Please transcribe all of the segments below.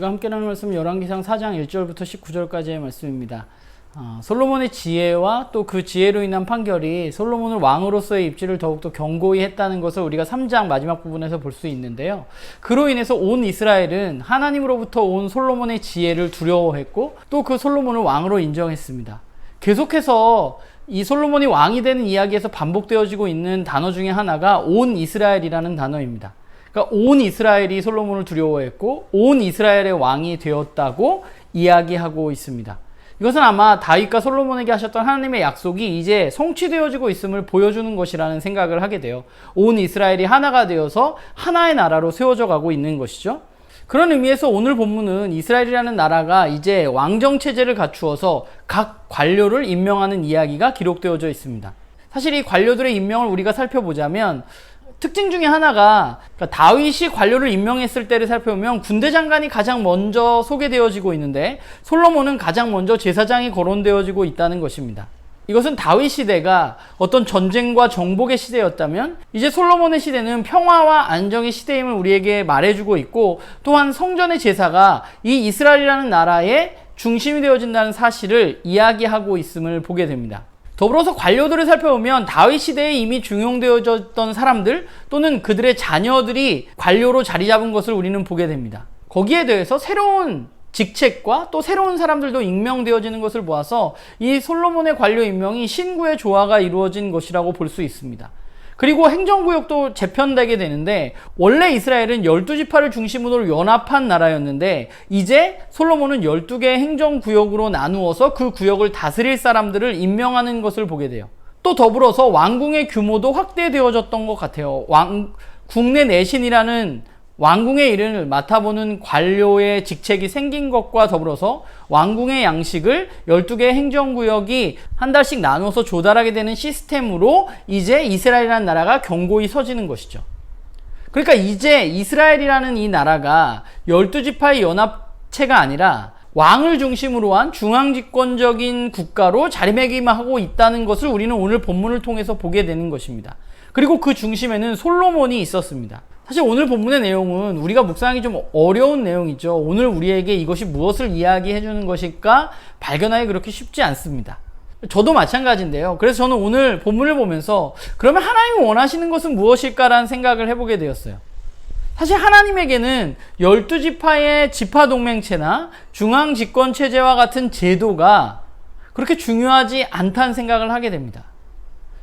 우리가 함께 나눌 말씀은 열왕기상 4장 1절부터 19절까지의 말씀입니다. 솔로몬의 지혜와 또 그 지혜로 인한 판결이 솔로몬을 왕으로서의 입지를 더욱더 견고히 했다는 것을 우리가 3장 마지막 부분에서 볼 수 있는데요. 그로 인해서 온 이스라엘은 하나님으로부터 온 솔로몬의 지혜를 두려워했고 또 그 솔로몬을 왕으로 인정했습니다. 계속해서 이 솔로몬이 왕이 되는 이야기에서 반복되어지고 있는 단어 중에 하나가 온 이스라엘이라는 단어입니다. 그러니까 온 이스라엘이 솔로몬을 두려워했고 온 이스라엘의 왕이 되었다고 이야기하고 있습니다. 이것은 아마 다윗과 솔로몬에게 하셨던 하나님의 약속이 이제 성취되어지고 있음을 보여주는 것이라는 생각을 하게 돼요. 온 이스라엘이 하나가 되어서 하나의 나라로 세워져 가고 있는 것이죠. 그런 의미에서 오늘 본문은 이스라엘이라는 나라가 이제 왕정체제를 갖추어서 각 관료를 임명하는 이야기가 기록되어져 있습니다. 사실 이 관료들의 임명을 우리가 살펴보자면 특징 중에 하나가, 그러니까 다윗이 관료를 임명했을 때를 살펴보면 군대 장관이 가장 먼저 소개되어지고 있는데 솔로몬은 가장 먼저 제사장이 거론되어지고 있다는 것입니다. 이것은 다윗 시대가 어떤 전쟁과 정복의 시대였다면 이제 솔로몬의 시대는 평화와 안정의 시대임을 우리에게 말해주고 있고, 또한 성전의 제사가 이 이스라엘이라는 나라의 중심이 되어진다는 사실을 이야기하고 있음을 보게 됩니다. 더불어서 관료들을 살펴보면 다윗 시대에 이미 중용되어졌던 사람들 또는 그들의 자녀들이 관료로 자리 잡은 것을 우리는 보게 됩니다. 거기에 대해서 새로운 직책과 또 새로운 사람들도 임명되어지는 것을 보아서 이 솔로몬의 관료 임명이 신구의 조화가 이루어진 것이라고 볼 수 있습니다. 그리고 행정구역도 재편되게 되는데, 원래 이스라엘은 12지파를 중심으로 연합한 나라였는데 이제 솔로몬은 12개의 행정구역으로 나누어서 그 구역을 다스릴 사람들을 임명하는 것을 보게 돼요. 또 더불어서 왕궁의 규모도 확대되어졌던 것 같아요. 국내 내신이라는 왕궁의 일을 맡아보는 관료의 직책이 생긴 것과 더불어서 왕궁의 양식을 12개의 행정구역이 한 달씩 나눠서 조달하게 되는 시스템으로 이제 이스라엘이라는 나라가 견고히 서지는 것이죠. 그러니까 이제 이스라엘이라는 이 나라가 12지파의 연합체가 아니라 왕을 중심으로 한 중앙집권적인 국가로 자리매김하고 있다는 것을 우리는 오늘 본문을 통해서 보게 되는 것입니다. 그리고 그 중심에는 솔로몬이 있었습니다. 사실 오늘 본문의 내용은 우리가 묵상하기 좀 어려운 내용이죠. 오늘 우리에게 이것이 무엇을 이야기해 주는 것일까 발견하기 그렇게 쉽지 않습니다. 저도 마찬가지인데요. 그래서 저는 오늘 본문을 보면서 그러면 하나님이 원하시는 것은 무엇일까라는 생각을 해보게 되었어요. 사실 하나님에게는 12지파의 지파동맹체나 중앙집권체제와 같은 제도가 그렇게 중요하지 않다는 생각을 하게 됩니다.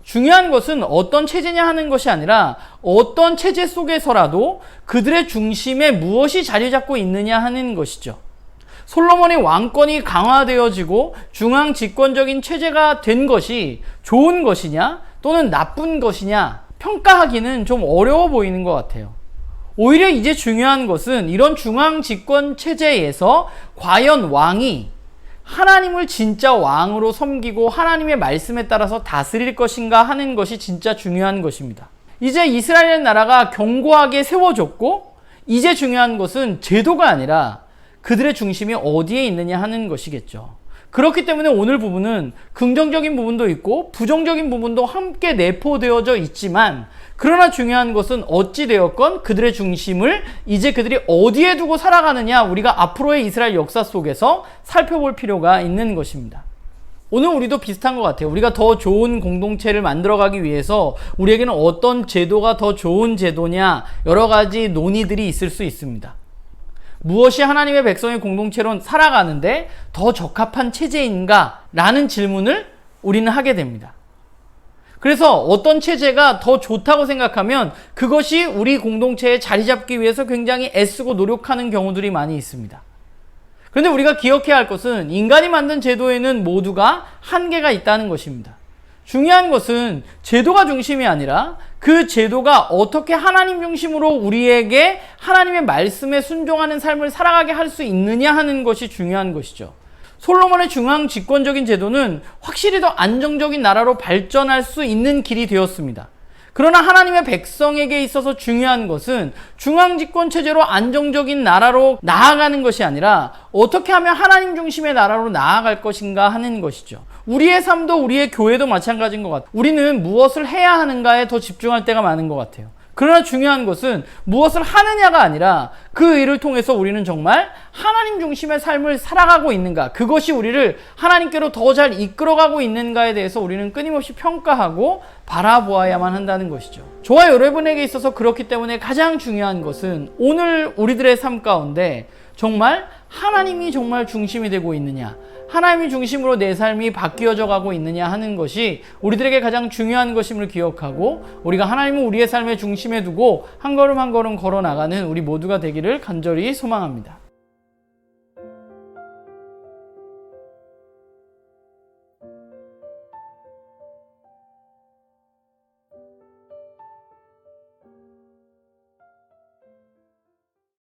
중요한 것은 어떤 체제냐 하는 것이 아니라 어떤 체제 속에서라도 그들의 중심에 무엇이 자리 잡고 있느냐 하는 것이죠. 솔로몬의 왕권이 강화되어지고 중앙 집권적인 체제가 된 것이 좋은 것이냐 또는 나쁜 것이냐 평가하기는 좀 어려워 보이는 것 같아요. 오히려 이제 중요한 것은 이런 중앙 집권 체제에서 과연 왕이 하나님을 진짜 왕으로 섬기고 하나님의 말씀에 따라서 다스릴 것인가 하는 것이 진짜 중요한 것입니다. 이제 이스라엘 나라가 견고하게 세워졌고 이제 중요한 것은 제도가 아니라 그들의 중심이 어디에 있느냐 하는 것이겠죠. 그렇기 때문에 오늘 부분은 긍정적인 부분도 있고 부정적인 부분도 함께 내포되어져 있지만, 그러나 중요한 것은 어찌되었건 그들의 중심을 이제 그들이 어디에 두고 살아가느냐, 우리가 앞으로의 이스라엘 역사 속에서 살펴볼 필요가 있는 것입니다. 오늘 우리도 비슷한 것 같아요. 우리가 더 좋은 공동체를 만들어가기 위해서 우리에게는 어떤 제도가 더 좋은 제도냐, 여러 가지 논의들이 있을 수 있습니다. 무엇이 하나님의 백성의 공동체로 살아가는데 더 적합한 체제인가? 라는 질문을 우리는 하게 됩니다. 그래서 어떤 체제가 더 좋다고 생각하면 그것이 우리 공동체에 자리 잡기 위해서 굉장히 애쓰고 노력하는 경우들이 많이 있습니다. 그런데 우리가 기억해야 할 것은 인간이 만든 제도에는 모두가 한계가 있다는 것입니다. 중요한 것은 제도가 중심이 아니라 그 제도가 어떻게 하나님 중심으로 우리에게 하나님의 말씀에 순종하는 삶을 살아가게 할 수 있느냐 하는 것이 중요한 것이죠. 솔로몬의 중앙 집권적인 제도는 확실히 더 안정적인 나라로 발전할 수 있는 길이 되었습니다. 그러나 하나님의 백성에게 있어서 중요한 것은 중앙 집권 체제로 안정적인 나라로 나아가는 것이 아니라 어떻게 하면 하나님 중심의 나라로 나아갈 것인가 하는 것이죠. 우리의 삶도 우리의 교회도 마찬가지인 것 같아요. 우리는 무엇을 해야 하는가에 더 집중할 때가 많은 것 같아요. 그러나 중요한 것은 무엇을 하느냐가 아니라 그 일을 통해서 우리는 정말 하나님 중심의 삶을 살아가고 있는가, 그것이 우리를 하나님께로 더 잘 이끌어가고 있는가에 대해서 우리는 끊임없이 평가하고 바라보아야만 한다는 것이죠. 저와 여러분에게 있어서 그렇기 때문에 가장 중요한 것은 오늘 우리들의 삶 가운데 정말 하나님이 정말 중심이 되고 있느냐, 하나님이 중심으로 내 삶이 바뀌어져 가고 있느냐 하는 것이 우리들에게 가장 중요한 것임을 기억하고, 우리가 하나님을 우리의 삶의 중심에 두고 한 걸음 한 걸음 걸어 나가는 우리 모두가 되기를 간절히 소망합니다.